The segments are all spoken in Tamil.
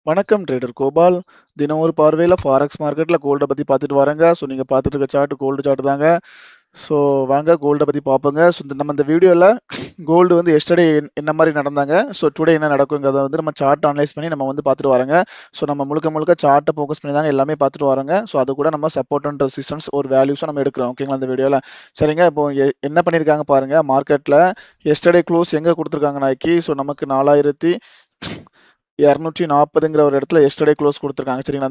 வணக்கம் ட்ரேடர் கோபால். தினம் ஒரு பார்வையில் ஃபாரெக்ஸ் மார்க்கெட்டில் கோல்டை பற்றி பார்த்துட்டு வரேங்க. ஸோ நீங்கள் பார்த்துட்டு இருக்க சார்ட் கோல்டு சார்ட் தாங்க. ஸோ வாங்க கோல்டை பற்றி பார்ப்போங்க. ஸோ நம்ம இந்த வீடியோவில் கோல்டு வந்து எஸ்டர்டே என்ன மாதிரி நடந்தாங்க, ஸோ டுடே என்ன நடக்குங்கிறத வந்து நம்ம சார்ட் அனலைஸ் பண்ணி நம்ம வந்து பார்த்துட்டு வரோங்க. ஸோ நம்ம முழுக்க சார்ட்டை ஃபோக்கஸ் பண்ணி தாங்க எல்லாமே பார்த்துட்டு வரோங்க. ஸோ அது கூட நம்ம சப்போர்ட் அண்ட் ரெசிஸ்டன்ஸ் ஒரு வேல்யூஸும் நம்ம எடுக்கிறோம். ஓகேங்களா இந்த வீடியோவில். சரிங்க, இப்போ என்ன பண்ணியிருக்காங்க பாருங்கள். மார்க்கெட்டில் எஸ்டர்டே க்ளோஸ் எங்கே கொடுத்துருக்காங்க நாய்க்கு. ஸோ நமக்கு 4240ங்கிற ஒரு இடத்துல எஸ்டர்டே க்ளோஸ் கொடுத்துருக்காங்க. சரிங்களா,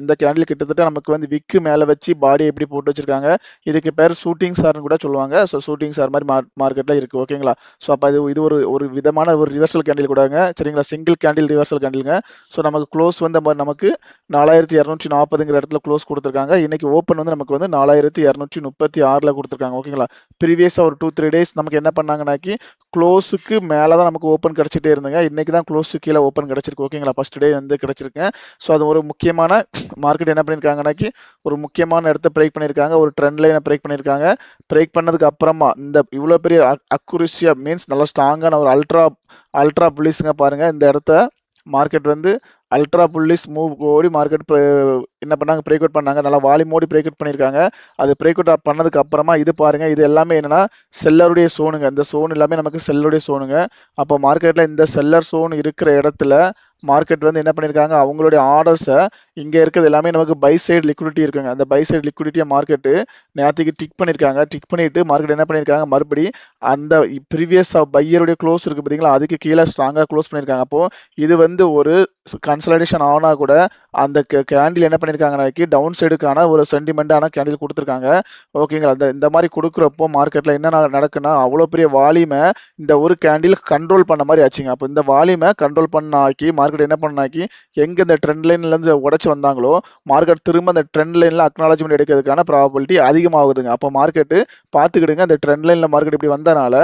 இந்த கேண்டில் கிட்டத்தட்ட நமக்கு வந்து விக்கு மேலே வச்சு பாடி எப்படி போட்டு வச்சிருக்காங்க. இதுக்கு பேர் ஷூட்டிங் ஸ்டார்னு கூட சொல்லுவாங்க. ஸோ ஷூட்டிங் ஸ்டார் மாதிரி மார்க்கெட்டில் இருக்குது. ஓகேங்களா, ஸோ அப்போ இது ஒரு விதமான ஒரு ரிவர்சல் கேண்டில் கூடங்க. சரிங்களா, சிங்கிள் கேண்டில் ரிவர்சல் கேண்டிலுங்க. ஸோ நமக்கு க்ளோஸ் வந்து நமக்கு 4240ங்கிற இடத்துல க்ளோஸ் கொடுத்துருக்காங்க. இன்னைக்கு ஓப்பன் வந்து நமக்கு வந்து 4236 கொடுத்துருக்காங்க. ஓகேங்களா, ப்ரீவியஸாக ஒரு 2-3 டேஸ் நமக்கு என்ன பண்ணாங்கன்னாக்கி க்ளோஸுக்கு மேலே தான் நமக்கு ஓப்பன் கிடச்சிட்டே இருந்துங்க. இன்னைக்கு தான் க்ளோஸுக்கு கீழே ஓப்பன் கிடச்சிருக்கு. ஓகேங்களா, ஃபர்ஸ்ட் டே வந்து கிடைச்சிருக்கேன். ஸோ அது ஒரு முக்கியமான மார்க்கெட் என்ன பண்ணியிருக்காங்கன்னாக்கி ஒரு முக்கியமான இடத்த பிரேக் பண்ணியிருக்காங்க. ஒரு ட்ரெண்ட் லைனை பிரேக் பண்ணியிருக்காங்க. பிரேக் பண்ணதுக்கு அப்புறமா இந்த இவ்வளோ பெரிய அக்குரிசியா மீன்ஸ் நல்லா ஸ்ட்ராங்கான ஒரு அல்ட்ரா புல்லிஸ்ங்க பாருங்க. இந்த இடத்த மார்க்கெட் வந்து அல்ட்ரா புல்லிஸ் மூவ் ஓடி மார்க்கெட் என்ன பண்ணாங்க, பிரேக் அவுட் பண்ணாங்க. நல்லா வால்யூம் ஓடி பிரேக் அவுட் பண்ணியிருக்காங்க. அது பிரேக் அவுட் பண்ணதுக்கு அப்புறமா இது பாருங்க, இது எல்லாமே என்னன்னா செல்லருடைய சோனுங்க. இந்த சோன் எல்லாமே நமக்கு செல்லருடைய சோனுங்க. அப்போ மார்க்கெட்ல இந்த செல்லர் சோன் இருக்கிற இடத்துல மார்க்கெட் வந்து என்ன பண்ணியிருக்காங்க, அவங்களுடைய ஆர்டர்ஸை இங்கே இருக்கிறது எல்லாமே நமக்கு பை சைடு லிக்விடிட்டி இருக்குங்க. அந்த பை சைடு லிக்விடிட்டியை மார்க்கெட்டு நேற்றுக்கு டிக் பண்ணியிருக்காங்க. டிக் பண்ணிட்டு மார்க்கெட் என்ன பண்ணியிருக்காங்க, மறுபடி அந்த ப்ரீவியஸ் பையருடைய க்ளோஸ் இருக்குது பார்த்தீங்களா, அதுக்கு கீழே ஸ்ட்ராங்காக க்ளோஸ் பண்ணியிருக்காங்க. அப்போ இது வந்து ஒரு கன்சல்டேஷன் ஆனால் கூட அந்த கேண்டில் என்ன பண்ணியிருக்காங்கனாக்கி டவுன் சைடுக்கான ஒரு சென்டிமெண்டான கேண்டில் கொடுத்துருக்காங்க. ஓகேங்களா, இந்த மாதிரி கொடுக்குறப்போ மார்க்கெட்டில் என்ன நடக்குன்னா அவ்வளோ பெரிய வால்யூமை இந்த ஒரு கேண்டில் கண்ட்ரோல் பண்ண மாதிரி ஆச்சுங்க. அப்போ இந்த வால்யூமை கண்ட்ரோல் பண்ணாக்கி மார்க்கெட் என்ன பண்ணாக்கி எங்கே இந்த ட்ரெண்ட் லைன்லேருந்து உடச்சி வந்தாங்களோ மார்க்கெட் திரும்ப அந்த ட்ரெண்ட் லைனில் அக்னாலஜ்மெண்ட் எடுக்கிறதுக்கான ப்ராபபிலிட்டி அதிகமாகுதுங்க. அப்போ மார்க்கெட்டு பார்த்துக்கிடுங்க, இந்த ட்ரெண்ட் லைனில் மார்க்கெட் இப்படி வந்தனால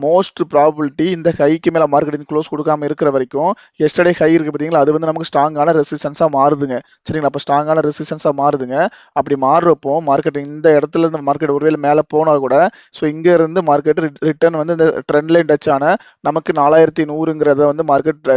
மோஸ்ட் ப்ராபபிலிட்டி இந்த ஹைக்கு மேலே மார்க்கெட்டின் க்ளோஸ் கொடுக்காம இருக்கிற வரைக்கும் எஸ்டர்டே ஹை இருக்குது பார்த்தீங்களா, அது வந்து நமக்கு ஸ்ட்ராங்கான ரெசிஸ்டன்ஸாக மாறுதுங்க. சரிங்களா, அப்போ ஸ்ட்ராங்கான ரெசிஸ்டன்ஸாக மாறுதுங்க. அப்படி மாறுறப்போ மார்க்கெட் இந்த இடத்துல இருந்து மார்க்கெட் ஒருவேளை மேலே போனால் கூட ஸோ இங்கே இருந்து மார்க்கெட் ரிட்டர்ன் வந்து இந்த ட்ரெண்ட் லைன் டச் ஆன நமக்கு 4100ங்கிறத வந்து மார்க்கெட்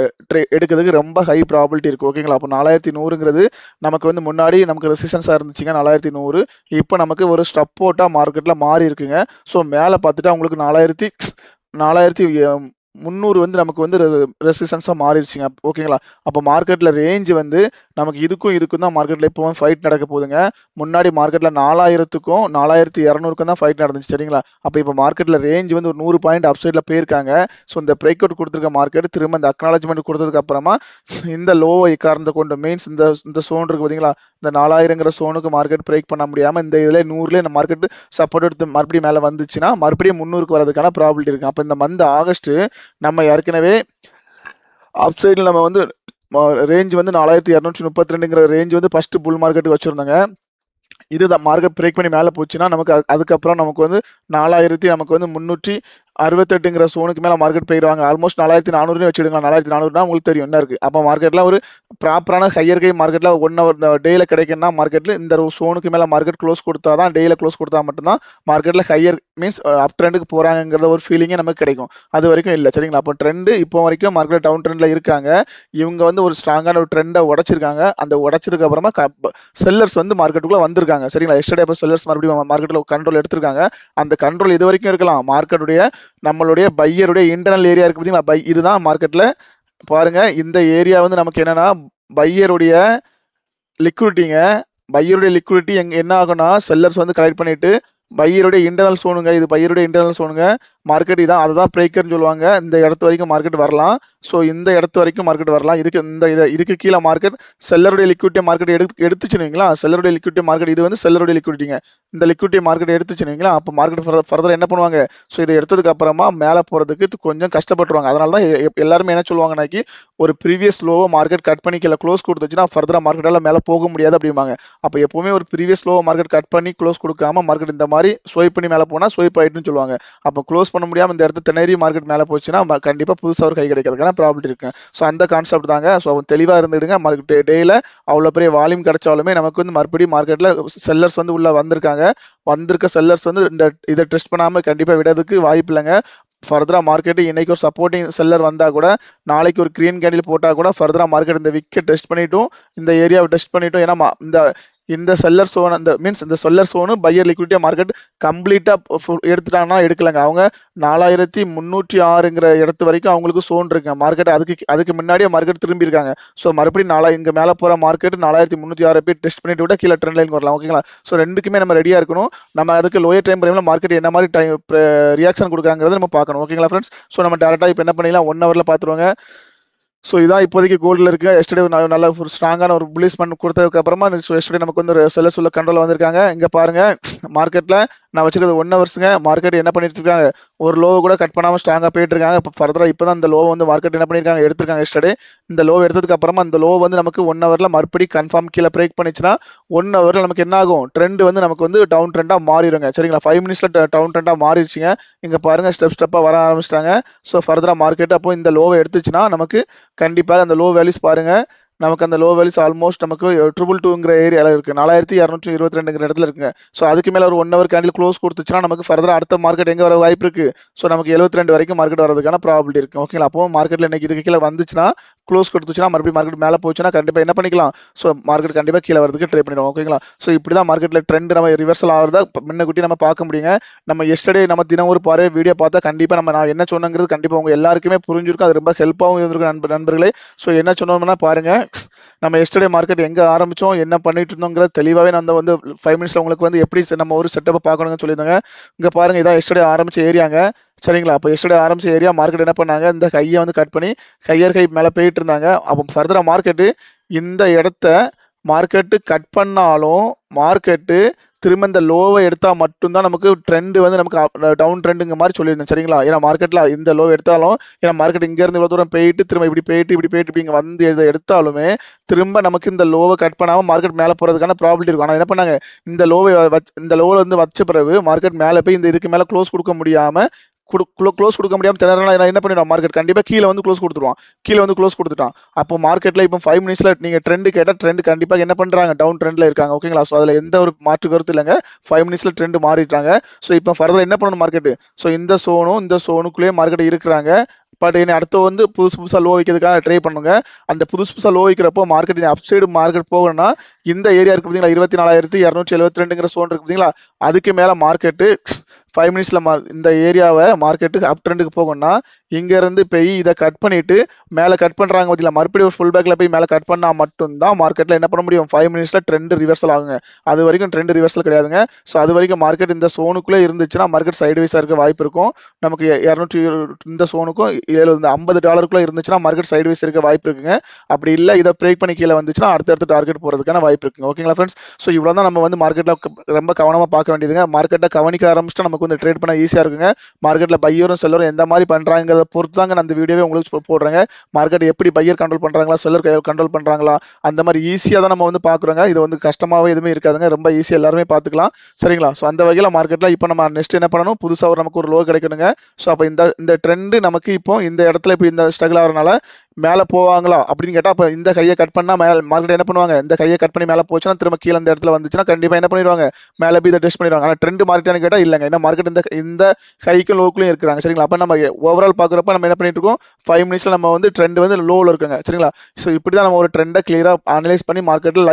எடுக்கிறதுக்கு ரொம்ப ஹை ப்ராபபிலிட்டி இருக்குது. ஓகேங்களா, அப்போ 4100ங்கிறது நமக்கு வந்து முன்னாடி நமக்கு ரெசிஸ்டன்ஸாக இருந்துச்சுங்க 4100. இப்போ நமக்கு ஒரு ஸ்டப்போட்டாக மார்க்கெட்டில் மாறி இருக்குங்க. ஸோ மேலே பார்த்துட்டு அவங்களுக்கு 4300 வந்து நமக்கு வந்து ரெசிஸ்டன்ஸாக மாறிடுச்சுங்க. ஓகேங்களா, அப்போ மார்க்கெட்டில் ரேஞ்ச் வந்து நமக்கு இதுக்கும் தான் மார்க்கெட்டில் இப்போ ஃபைட் நடக்க போகுதுங்க. முன்னாடி மார்க்கெட்டில் 4000க்கும் 4200க்கும் தான் ஃபைட் நடந்துச்சு. சரிங்களா, அப்போ இப்போ மார்க்கெட்டில் ரேஞ்ச் வந்து ஒரு 100 பாயிண்ட் அப் சைடில் போயிருக்காங்க. ஸோ இந்த பிரேக் அவுட் கொடுத்துருக்க மார்க்கெட் திரும்ப இந்த அக்னாலஜ்மெண்ட் கொடுத்ததுக்கு அப்புறமா இந்த லோவை கார்ந்து கொண்டு மீன்ஸ் இந்த சோன் இருக்கு பார்த்தீங்களா, இந்த 4000ங்கிற சோனுக்கு மார்க்கெட் பிரேக் பண்ண முடியாமல் இந்த இதில் 100ல இந்த மார்க்கெட் சப்போர்ட் எடுத்து மறுபடியும் மேலே வந்துச்சுன்னா மறுபடியும் 300க்கு வரதுக்கான ப்ராபிலிட்டி இருக்கு. அப்போ இந்த மந்த் ஆகஸ்ட் நம்ம ஏற்கனவே அப் சைடில் நம்ம வந்து ரேஞ்ச் வந்து 4232ங்கிற ரேஞ்ச் வந்து ஃபர்ஸ்ட் புல் மார்க்கெட்டுக்கு வச்சிருந்தாங்க. இதுதான் மார்க்கெட் பிரேக் பண்ணி மேலே போச்சுன்னா நமக்கு அதுக்கப்புறம் நமக்கு வந்து 4000 நமக்கு வந்து 368ங்கிற சோனுக்கு மேலே மார்க்கெட் போயிடுவாங்க. ஆல்மோஸ்ட் 4400 வச்சுடுங்க. 4400 உங்களுக்கு தெரியும் என்ன இருக்குது. அப்போ மார்க்கெட்டில் ஒரு ப்ராப்பரான ஹையர் கை மார்க்கெட்டில் 1 ஹவர் டேயில் கிடைக்குன்னா மார்க்கெட்டில் இந்த சோனுக்கு மேலே மார்க்கெட் க்ளோஸ் கொடுத்தா தான், டேயில் க்ளோஸ் கொடுத்தா மட்டும்தான் மார்க்கெட்டில் ஹையர் மீன்ஸ் அப் ட்ரெண்டுக்கு போகிறாங்கிறத ஒரு ஃபீலிங்கே நமக்கு கிடைக்கும். அது வரைக்கும் இல்லை. சரிங்களா, அப்போ ட்ரெண்டு இப்போ வரைக்கும் மார்க்கெட் டவுன் ட்ரெண்டில் இருக்காங்க. இவங்க வந்து ஒரு ஸ்ட்ராங்கான ஒரு ட்ரெண்டை உடைச்சிருக்காங்க. அந்த உடைச்சதுக்கு அப்புறமா செல்லர்ஸ் வந்து மார்க்கெட்டுக்குள்ளே வந்திருக்காங்க. சரிங்களா, எஸ்டர்டே இப்போ செல்லர்ஸ் மறுபடியும் மார்க்கெட்டில் கண்ட்ரோல் எடுத்திருக்காங்க. அந்த கண்ட்ரோல் இது வரைக்கும் இருக்கலாம். மார்க்கெட்டுடைய நம்மளுடைய பையருடைய இன்டர்னல் ஏரியா இருக்கு பார்த்தீங்களா, இதுதான் மார்க்கெட்டில் பாருங்க. இந்த ஏரியா வந்து நமக்கு என்னன்னா பையருடைய லிக்விடிட்டி என்ன ஆகும்னா செல்லர்ஸ் வந்து கலெக்ட் பண்ணிட்டு பையருடைய இன்டர்னல் சோனுங்க. இது பையருடைய இன்டர்னல் சோனுங்க. மார்க்கெட் இதான், அதுதான் பிரேக்கர்னு சொல்லுவாங்க. இந்த இடத்து வரைக்கும் மார்க்கெட் வரலாம். ஸோ இந்த இடத்து வரைக்கும் மார்க்கெட் வரலாம். இதுக்கு கீழே மார்க்கெட் செல்லருடைய லிக்விடிட்டி மார்க்கெட் எடுத்துச்சுங்களா. செல்லருடைய லிக்விடிட்டி மார்க்கெட் இது வந்து செல்லருடைய லிக்விடிட்டிங்க. இந்த லிக்விடிட்டி மார்க்கெட் எடுத்துச்சுங்களா. அப்போ மார்க்கெட் ஃபர்தர் என்ன பண்ணுவாங்க, ஸோ இதை எடுத்ததுக்கு அப்புறமா மேலே போகிறதுக்கு கொஞ்சம் கஷ்டப்பட்டுருவாங்க. அதனால தான் எல்லாருமே என்ன சொல்லுவாங்கனாக்கி ஒரு ப்ரீவியஸ் லோவை மார்க்கெட் கட் பண்ணி கீழே க்ளோஸ் கொடுத்துச்சுன்னா ஃபர்தராக மார்க்கெட்டால் மேலே போக முடியாது அப்படிம்பாங்க. அப்போ எப்பவுமே ஒரு ப்ரீவியஸ் லோவை மார்க்கெட் கட் பண்ணி க்ளோஸ் கொடுக்காம மார்க்கெட் இந்த மாதிரி ஸ்வைப் பண்ணி மேலே போனால் ஸ்வைப் ஆயிட்டுன்னு சொல்லுவாங்க. அப்போ க்ளோஸ் பண்ண முடியாமல் இந்த இடத்து திணறி மார்க்கெட் மேலே போச்சுன்னா கண்டிப்பாக புதுசாக ஒரு கை கிடைக்கிறதுக்கான ப்ராபிலிட்டி இருக்கு. ஸோ அந்த கான்செப்ட் தாங்க. ஸோ தெளிவாக இருந்துடுங்க. மார்க்கெட் டேயில் அவ்வளோ பெரிய வால்யூம் கிடைச்சாலுமே நமக்கு வந்து மறுபடியும் மார்க்கெட்டில் செல்லர்ஸ் வந்து உள்ள வந்திருக்காங்க. வந்திருக்க செல்லர்ஸ் வந்து இதை டெஸ்ட் பண்ணாமல் கண்டிப்பாக விடுறதுக்கு வாய்ப்பு இல்லைங்க. ஃபர்தரா மார்க்கெட் இன்னைக்கு ஒரு சப்போர்ட்டிங் செல்லர் வந்தா கூட நாளைக்கு ஒரு கிரீன் கேண்டில் போட்டா கூட ஃபர்தரா மார்க்கெட் இந்த விக்கெட் டெஸ்ட் பண்ணிட்டும் இந்த ஏரியாவை டெஸ்ட் பண்ணிட்டும். ஏன்னா இந்த செல்லர் சோன் அந்த மீன்ஸ் இந்த seller zone buyer liquidity market கம்ப்ளீட்டா எடுத்துட்டாங்கன்னா எடுக்கலங்க. அவங்க 4306ங்கிற இடத்து வரைக்கும் அவங்களுக்கு சோன் இருக்குங்க. மார்க்கெட் அதுக்கு முன்னாடியே மார்க்கெட் திரும்பி இருக்காங்க. ஸோ மறுபடியும் இங்க மேல போற மார்க்கெட் 4306 போய் டெஸ்ட் பண்ணிட்டு விட கீழே ட்ரெண்ட் லைன் வரலாம். ஓகேங்களா? ஸோ ரெண்டுக்குமே நம்ம ரெடியா இருக்கணும். நம்ம அதுக்கு லோயர் டைம் ஃப்ரேம்ல மார்க்கெட் என்ன மாதிரி டைம் ரியாக்ஷன் கொடுக்குறாங்கிறத நம்ம பார்க்கணும். ஓகேங்களா ஃப்ரெண்ட்ஸ்? ஸோ நம்ம டேரக்டா இப்போ என்ன பண்ணிடலாம், 1 ஹவர்ல பார்த்துருவாங்க. ஸோ இதான் இப்போதைக்கு கோல்டில் இருக்கு. எஸ்டர்டே நல்ல ஒரு ஸ்ட்ராங்கான ஒரு புல்லிஷ் பண்ணி கொடுத்ததுக்கு அப்புறமா எஸ்டர்டே நமக்கு வந்து ஒரு செல்லர்ஸ் உள்ள கண்ட்ரோல் வந்திருக்காங்க. இங்க பாருங்க மார்க்கெட்ல நான் வச்சிருக்கிறது 1 ஹவர்ஸ்ங்க. மார்க்கெட் என்ன பண்ணிட்டு இருக்காங்க, ஒரு லோவை கூட கட் பண்ணாம ஸ்ட்ராங்கா போயிட்டு இருக்காங்க. இப்போ ஃபர்தரா இப்போதான் இந்த லோ வந்து மார்க்கெட் என்ன பண்ணிருக்காங்க, எடுத்திருக்காங்க. எஸ்டர்டே இந்த லோ எடுத்ததுக்கு அப்புறமா இந்த லோ வந்து நமக்கு 1 ஹவர்ல மறுபடி கன்ஃபார்ம் கீழே பிரேக் பண்ணிச்சுன்னா 1 ஹவர்ல நமக்கு என்ன ஆகும், ட்ரெண்ட் வந்து நமக்கு வந்து டவுன் ட்ரெண்டா மாறிடுங்க. சரிங்களா? 5 மினிட்ஸ்ல டவுன் ட்ரெண்டா மாறிடுச்சுங்க. இங்க பாருங்க ஸ்டெப்பா வர ஆரம்பிச்சிட்டாங்க. ஸோ ஃபர்தரா மார்க்கெட் அப்போ இந்த லோவை எடுத்துச்சுன்னா நமக்கு கண்டிப்பாக அந்த லோ வேல்யூஸ் பாருங்க, நமக்கு அந்த லோ வேல்யூஸ் ஆல்மோஸ்ட் நமக்கு 222ங்கிற ஏரியால இருக்கு. 4222ங்கிற இடத்துல இருக்குங்க. ஸோ அதுக்கு மேல ஒரு 1 ஹவர் கேண்டில் க்ளோஸ் கொடுத்துச்சுன்னா நமக்கு ஃபர்தரா அடுத்த மார்க்கெட் எங்க வர வாய்ப்பு இருக்கு, ஸோ நமக்கு 72 வரைக்கும் மார்க்கெட் வரதுக்கான ப்ராபிலிட்டி இருக்கு. ஓகேங்களா? அப்போ மார்க்கெட்ல இன்னைக்கு இதுக்கு கீழே வந்துச்சுன்னா, க்ளோஸ் கொடுத்துச்சுன்னா மறுபடியும் மார்க்கெட் மேலே போச்சுன்னா கண்டிப்பா என்ன பண்ணிக்கலாம், ஸோ மார்க்கெட் கண்டிப்பா கீழே வரதுக்கு ட்ரை பண்ணிடுவோம். ஓகேங்களா? ஸோ இப்படிதான் மார்க்கெட்ல ட்ரெண்ட் நம்ம ரிவர்சல் ஆகிறதா முன்னக்கூட்டி நம்ம பார்க்க முடியுங்க. நம்ம எஸ்டர்டே நம்ம தினம் ஒரு பாரு வீடியோ பார்த்தா கண்டிப்பா நான் என்ன சொன்னங்கிறது கண்டிப்பா உங்க எல்லாருக்குமே புரிஞ்சிருக்கும். அது ரொம்ப ஹெல்ப்பாகவும் இருந்திருக்கும் நண்பர்களே. ஸோ என்ன சொன்னோம்னா பாருங்க, நம்ம எஸ்டர்டே மார்க்கெட் எங்க ஆரம்பிச்சோம், என்ன பண்ணிட்டு இருந்தோங்கிற தெளிவாவே நான் வந்து 5 மினிட்ஸ்ல உங்களுக்கு வந்து எப்படி நம்ம ஒரு செட்டப் பார்க்கணும்னு சொல்லியிருந்தாங்க. இங்க பாருங்க இதான் எஸ்டர்டே ஆரம்பிச்ச ஏரியாங்க. சரிங்களா? அப்போ எஸ்டர்டே ஆரம்பிச்ச ஏரியா மார்க்கெட் என்ன பண்ணாங்க, இந்த கையை வந்து கட் பண்ணி ஹையர் ஹை மேலே போயிட்டு இருந்தாங்க. அப்போ ஃபர்தரா மார்க்கெட்டு இந்த இடத்த மார்க்கெட்டு கட் பண்ணாலும் மார்க்கெட்டு திரும்ப இந்த லோவை எடுத்தா மட்டும்தான் நமக்கு ட்ரெண்ட் வந்து நமக்கு டவுன் ட்ரெண்டுங்க மாதிரி சொல்லியிருந்தேன். சரிங்களா? ஏன்னா மார்க்கெட்ல இந்த லோ எடுத்தாலும், ஏன்னா மார்க்கெட் இங்க இருந்து இவ்வளவு தூரம் போயிட்டு திரும்ப இப்படி போயிட்டு இப்படி வந்து இதை எடுத்தாலுமே திரும்ப நமக்கு இந்த லோவை கட் பண்ணாம மார்க்கெட் மேல போறதுக்கான ப்ராபிலிட்டி இருக்கும். ஆனா என்ன பண்ணாங்க, இந்த லோவை வந்து வச்ச பிறகு மார்க்கெட் மேல போய் இந்த இதுக்கு மேல க்ளோஸ் கொடுக்க முடியாம க்ளோஸ் கொடுக்க முடியாம திணறலாம். என்ன பண்ணிடுவான் மார்க்கெட், கண்டிப்பா கீழே வந்து க்ளோஸ் கொடுத்துருவான். கீழே வந்து க்ளோஸ் கொடுத்துட்டான். அப்போ மார்க்கெட்ல இப்போ 5 மினிட்ஸ்ல நீங்க ட்ரெண்ட் கேட்டா ட்ரெண்ட் கண்டிப்பா என்ன பண்றாங்க, டவுன் ட்ரெண்ட்ல இருக்காங்க. ஓகேங்களா? ஸோ அதுல எந்த ஒரு மாற்று கருத்து இல்லைங்க. 5 மினிட்ஸ்ல ட்ரெண்ட் மாறிட்டாங்க. ஸோ இப்போ ஃபர்தர் என்ன பண்ணணும் மார்க்கெட், ஸோ இந்த சோனுக்குள்ளேயே மார்க்கெட் இருக்கிறாங்க. பட் என்ன அடுத்து வந்து புதுசா லோ வைக்கிறதுக்காக ட்ரை பண்ணுங்க. அந்த புதுசா லோ வைக்கிறப்போ மார்க்கெட் அப்சைடு மார்க்கெட் போகணும்னா இந்த ஏரியா இருக்கு பார்த்தீங்களா, 24,272ங்கிற சோன் இருக்கு பார்த்தீங்களா, அதுக்கு மேல மார்க்கெட்டு 5 மினிட்ஸ்ல இந்த ஏரியாவை மார்க்கெட்டுக்கு அப் ட்ரெண்டுக்கு போகணும்னா இங்க இருந்து போய் இதை கட் பண்ணிட்டு மேல கட் பண்றாங்க பார்த்தீங்களா, மறுபடியும் ஒரு ஃபுல் பேக்ல போய் மேல கட் பண்ணா மட்டும்தான் மார்க்கெட்ல என்ன பண்ண முடியும், 5 மினிட்ஸ்ல ட்ரெண்ட் ரிவர்சல் ஆகுங்க. அது வரைக்கும் ட்ரெண்ட் ரிவர்சல் கிடையாதுங்க. ஸோ அது வரைக்கும் மார்க்கெட் இந்த சோனுக்குள்ளே இருந்துச்சுன்னா மார்க்கெட் சைடுவைஸா இருக்க வாய்ப்பு இருக்கும். நமக்கு 200 இந்த சோனுக்கும் $50 இருந்துச்சுன்னா மார்க்கெட் சைடுவைஸ் இருக்க வாய்ப்பு இருக்குங்க. அப்படி இல்லை இதை பிரேக் பண்ணி கீழே வந்துச்சுன்னா அடுத்தடுத்து டார்கெட் போறதுக்கான வாய்ப்பு இருக்குங்க. ஓகேங்களா ஃப்ரெண்ட்ஸ்? ஸோ இவ்வளவுதான் நம்ம வந்து மார்க்கெட்ல ரொம்ப கவனமா பார்க்க வேண்டியதுங்க. மார்க்கெட்டை கவனிக்க ஆரம்பிச்சுட்டா நமக்கு வந்து ட்ரேட் பண்ண ஈஸியா இருக்குங்க. மார்க்கெட்ல பையரும் செல்லரும் எந்த மாதிரி பண்றாங்கிறத பொறுத்து தாங்க நான் அந்த வீடியோவே உங்களுக்கு போடுறேங்க. மார்க்கெட் எப்படி பையர் கண்ட்ரோல் பண்றாங்களா, செல்லர் கண்ட்ரோல் பண்றாங்களா, அந்த மாதிரி ஈஸியா தான் நம்ம வந்து பாக்குறோங்க. இது வந்து கஷ்டமாவே எதுவுமே இருக்காதுங்க. ரொம்ப ஈஸியா எல்லாருமே பாத்துக்கலாம். சரிங்களா? ஸோ அந்த வகையில மார்க்கெட்ல இப்போ நம்ம நெக்ஸ்ட் என்ன பண்ணணும், புதுசா நமக்கு ஒரு லோ கிடைக்கணுங்க. ஸோ அப்போ இந்த ட்ரெண்ட் நமக்கு இப்போ இந்த இடத்துல இப்போ இந்த ஸ்ட்ரகிள் ஆகிறனால மேல போவாங்களா அப்படின்னு கேட்டா, அப்ப இந்த கையை கட் பண்ணா மார்க்கெட் என்ன பண்ணுவாங்க, இந்த கையை கட் பண்ணி மேல போச்சுன்னா திரும்ப கீழே இந்த இடத்துல வந்துச்சுன்னா கண்டிப்பா என்ன பண்ணிடுவாங்க, மேல போய் இதை டெஸ்ட் பண்ணிடுவாங்க. ஆனா ட்ரெண்ட் மாறிட்டான்னு கேட்டா இல்லைங்க. ஏன்னா மார்க்கெட் இந்த ஹைக்கும் லோக்குலையும் இருக்கிறாங்க. சரிங்களா? அப்ப நம்ம ஓவரால் பாக்குறப்ப நம்ம என்ன பண்ணிட்டு இருக்கோம், 5 மினிட்ஸ்ல நம்ம வந்து ட்ரெண்ட் வந்து லோவில் இருக்குங்க. சரிங்களா? ஸோ இப்படிதான் நம்ம ஒரு ட்ரெண்டை கிளியரா அனலைஸ் பண்ணி மார்க்கெட்ல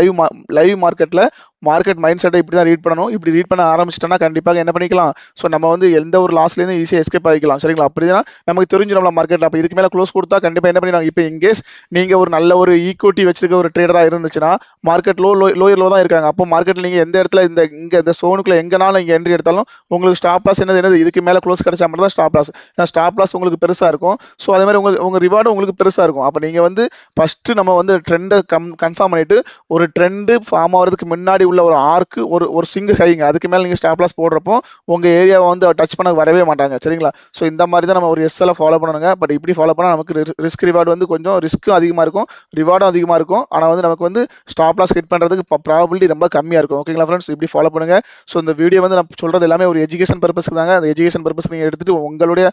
லைவ் மார்க்கெட்ல மார்க்கெட் மைண்ட் செட்டை இப்படி தான் ரீட் பண்ணணும். இப்படி ரீட் பண்ண ஆரம்பிச்சிட்டோம்னா கண்டிப்பாக என்ன பண்ணிக்கலாம், ஸோ நம்ம வந்து எந்த ஒரு லாஸ்லேருந்து ஈஸியாக எஸ்கேப் ஆகிக்கலாம். சரிங்களா? அப்படிதான் நமக்கு தெரிஞ்சிடும் மார்க்கெட்ல. அப்போ இதுக்கு மேலே க்ளோஸ் கொடுத்தா கண்டிப்பாக என்ன பண்ணிடுவாங்க. இப்போ இன்கேஸ் நீங்க ஒரு நல்ல ஒரு ஈக்விட்டி வச்சிருக்க ஒரு ட்ரேடரா இருந்துச்சுன்னா மார்க்கெட் லோயர் லோ தான் இருக்காங்க. அப்போ மார்க்கெட்ல நீங்க எந்த இடத்துல இந்த சோனுக்குள்ள எங்கனாலும் நீங்க என்ட்ரி எடுத்தாலும் உங்களுக்கு ஸ்டாப் லாஸ் என்னது இதுக்கு மேல க்ளோஸ் கிடைச்சா மட்டும் தான் ஸ்டாப் லாஸ். ஸ்டாப் லாஸ் உங்களுக்கு பெருசா இருக்கும். ஸோ அதே மாதிரி உங்க ரிவார்டு உங்களுக்கு பெருசா இருக்கும். அப்போ நீங்க வந்து ஃபர்ஸ்ட் நம்ம வந்து ட்ரெண்டை கன்ஃபார்ம் பண்ணிட்டு ஒரு ட்ரெண்ட் ஃபார்ம் ஆகிறதுக்கு முன்னாடி உள்ள ஒரு ஆர்க்கு ஒரு சிங்கிள் ஹைங்க, அதுக்கு மேல நீங்க ஸ்டாப் லாஸ் போடுறப்போ உங்க ஏரியாவை வந்து டச் பண்ண வரவே மாட்டாங்க. சரிங்களா? ஸோ இந்த மாதிரி தான் நம்ம ஒரு எஸ்எல்ல ஃபாலோ பண்ணணுங்க. பட் இப்படி ஃபாலோ பண்ணா நமக்கு ரிஸ்க் ரிவார்டு வந்து கொஞ்சம் ரிஸ்க்கும் அதிகமா இருக்கும், ரிவார்டும் அதிகமா இருக்கும். ஆனா வந்து நமக்கு வந்து ஸ்டாப் லாஸ் ஹிட் பண்றதுக்கு ப்ராபபிலிட்டி ரொம்ப கம்மியா இருக்கும். ஓகேங்களா ஃப்ரெண்ட்ஸ்? இப்படி ஃபாலோ பண்ணுங்க. ஸோ இந்த வீடியோ வந்து நான் சொல்றது எல்லாமே ஒரு எஜுகேஷன் பர்பஸ்க்கு தாங்க. அந்த எஜுகேஷன் பர்பஸ் நீங்க எடுத்துட்டு உங்களுடைய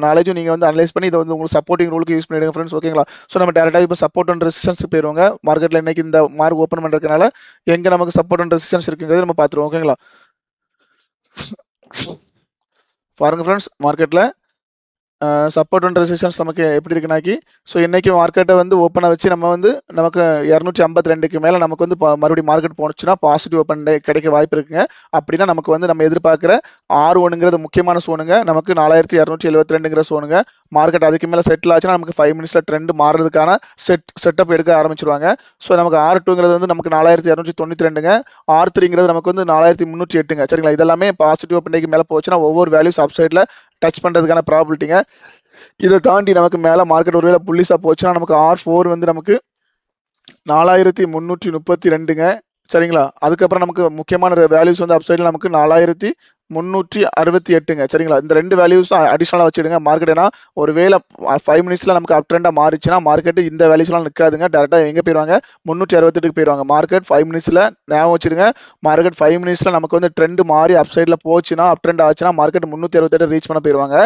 நாலேஜும் நீங்க வந்து அனலைஸ் பண்ணி இதை வந்து உங்களுக்கு சப்போர்ட்டிங் ரோலுக்கு யூஸ் பண்ணிடுங்க ஃப்ரெண்ட்ஸ். ஓகேங்களா? ஸோ நம்ம டேரக்டா இப்போ சப்போர்ட் அண்ட் ரெசிஸ்டன்ஸ் போயிருவாங்க. மார்க்கெட்ல இன்னைக்கு இந்த மார்க் ஓப்பன் பண்றதுனால எங்க நமக்கு சப்போர்ட் அண்ட் ரெசிஸ்டன்ஸ் இருக்குங்கிறது நம்ம பார்த்துருவோம். ஓகேங்களா? பாருங்க ஃப்ரெண்ட்ஸ், மார்க்கெட்ல சப்போர்ட் அண்ட் ரெசிஸ்டன்ஸ் நமக்கு எப்படி இருக்குனாக்கி, ஸோ இன்னைக்கு மார்க்கெட்டை வந்து ஓப்பனை வச்சு நம்ம வந்து நமக்கு 252க்கு மேலே நமக்கு வந்து மறுபடியும் மார்க்கெட் போனுச்சுன்னா பாசிட்டிவ் ஓப்பன் டே கிடைக்க வாய்ப்பு இருக்குங்க. அப்படின்னா நமக்கு வந்து நம்ம எதிர்பார்க்குற R1ங்கிறது முக்கியமான சோனுங்க. நமக்கு 4272ங்கிற சோனுங்க. மார்க்கெட் அதுக்கு மேலே செட்டில் ஆச்சுன்னா நமக்கு 5 மினிட்ஸில் ட்ரெண்ட் மாறுறதுக்கான செட்டப் எடுக்க ஆரம்பிச்சிருவாங்க. ஸோ நமக்கு R2ங்கிறது வந்து நமக்கு 4292ங்க. R3ங்கிறது நமக்கு வந்து 4308ங்க. சரிங்களா? இதெல்லாமே பாசிட்டிவ் ஓப்பன் டேக்கு மேலே போச்சுன்னா ஒவ்வொரு வேல்யூஸ் அப்சைடில் டச் பண்ணுறதுக்கான ப்ராபிலிட்டிங்க. இதை தாண்டி நமக்கு மேலே மார்க்கெட் ஒருவேளை புள்ளிஸாக போச்சுன்னா நமக்கு R4 வந்து நமக்கு 4332ங்க. சரிங்களா? அதுக்கப்புறம் நமக்கு முக்கியமான வேல்யூஸ் வந்து அப்சைடில் நமக்கு 4368ங்க. சரிங்களா? இந்த 2 வேல்யூஸும் அடிஷனலாக வச்சுடுங்க. மார்க்கெட் ஏன்னா ஒருவேளை 5 மினிட்ஸில் நமக்கு அப் ட்ரெண்டாக மாறிச்சுன்னா மார்க்கெட் இந்த வேல்யூஸ்லாம் நிற்காதுங்க. டேரெக்டாக எங்கே போயிடுவாங்க? 368க்கு போயிடுவாங்க. மார்க்கெட் 5 மினிட்ஸில் ஞாபகம் வச்சுடுங்க. மார்க்கெட் 5 மினிட்ஸில் நமக்கு வந்து ட்ரெண்ட் மாறி அப் சைடில் போச்சுன்னா அப் ட்ரெண்ட் ஆச்சுன்னா மார்க்கெட் 368 ரீச் பண்ண போயிடுவாங்க.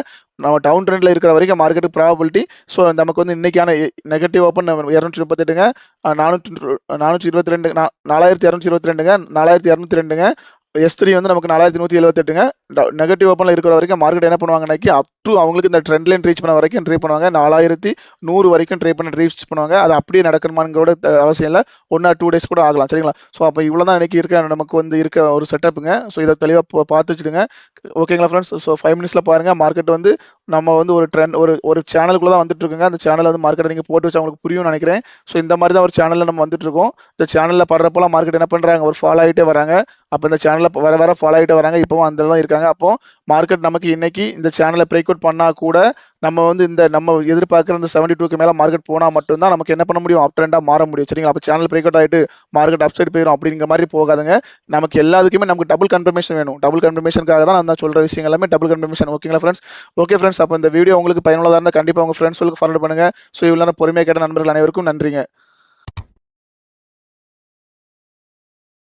நம்ம டவுன் ட்ரெண்டில் இருக்கிற வரைக்கும் மார்க்கெட் ப்ராபபிலிட்டி. ஸோ நமக்கு வந்து இன்னைக்கான நெகட்டிவ் ஓப்பன் 238ங்க, 422 4222ங்க, 4202ங்க. S3 வந்து நமக்கு 4178ங்க. நெகட்டிவ் ஓப்பனில் இருக்கிற வரைக்கும் மார்க்கெட் என்ன பண்ணுவாங்கன்னாக்கி அப் டு அவங்களுக்கு இந்த ட்ரெண்ட் லைன் ரீச் பண்ண வரைக்கும் ட்ரை பண்ணுவாங்க. 4100 வரைக்கும் ட்ரை பண்ண ரீச் பண்ணுவாங்க. அது அப்படியே நடக்கணுமான்னு கூட அவசியம் இல்லை. 1 or 2 days கூட ஆகலாம். சரிங்களா? ஸோ அப்போ இவ்வளோ தான் இன்னைக்கு இருக்க நமக்கு வந்து இருக்க ஒரு செட்டப்புங்க. ஸோ இதை தெளிவாக பார்த்து வச்சுடுங்க. ஓகேங்களா ஃப்ரெண்ட்ஸ்? ஸோ 5 மினிட்ஸில் பாருங்கள் மார்க்கெட் வந்து நம்ம வந்து ஒரு ட்ரெண்ட் ஒரு சேனலுக்குள்ள தான் வந்துட்டு இருக்குங்க. அந்த சேனல் வந்து மார்க்கெட் நீங்கள் போட்டு வச்சு அவங்களுக்கு புரியும்னு நினைக்கிறேன். ஸோ இந்த மாதிரி தான் ஒரு சேனலில் நம்ம வந்துட்டு இருக்கோம். இந்த சேனலில் படுறப்போலாம் மார்க்கெட் என்ன பண்ணுறாங்க? ஒரு ஃபாலோ ஆகிட்டே வராங்க. அப்போ இந்த சேனலில் வர ஃபாலோ ஆகிட்டே வராங்க. இப்போவும் அந்த தான் இருக்காங்க. அப்போ மார்க்கெட் நமக்கு இன்னைக்கு இந்த சேனலை பிரேக் அவுட் பண்ணால் கூட நம்ம வந்து இந்த நம்ம எதிர்பார்க்குற இந்த 72க்கு மேலே மார்க்கெட் போனால் மட்டும்தான் நமக்கு என்ன பண்ண முடியும்? அப் ட்ரெண்டாக மாற முடியும். சரிங்களா? அப்போ சேனல் பிரேக் அவுட் ஆகிட்டு மார்க்கெட் அப் சைடு போயிடும் அப்படிங்கிற மாதிரி போகாதுங்க. நமக்கு எல்லாத்துக்குமே நமக்கு டபுள் கன்ஃபர்மேஷன் வேணும். டபுள் கன்ஃபர்மேஷனுக்காக தான் நான் சொல்கிற விஷயம் எல்லாமே டபுள் கன்ஃபர்மேஷன். ஓகேங்களா ஃப்ரெண்ட்ஸ்? ஓகே ஃப்ரெண்ட்ஸ், அப்போ இந்த வீடியோ உங்களுக்கு பயனுள்ளதாக இருந்தால் கண்டிப்பாக உங்கள் ஃப்ரெண்ட்ஸ்களுக்கு ஃபார்வர்ட் பண்ணுங்கள். ஸோ இவ்வளோ பொறுமையாக கேட்ட நண்பர்கள் அனைவருக்கும் நன்றிங்க.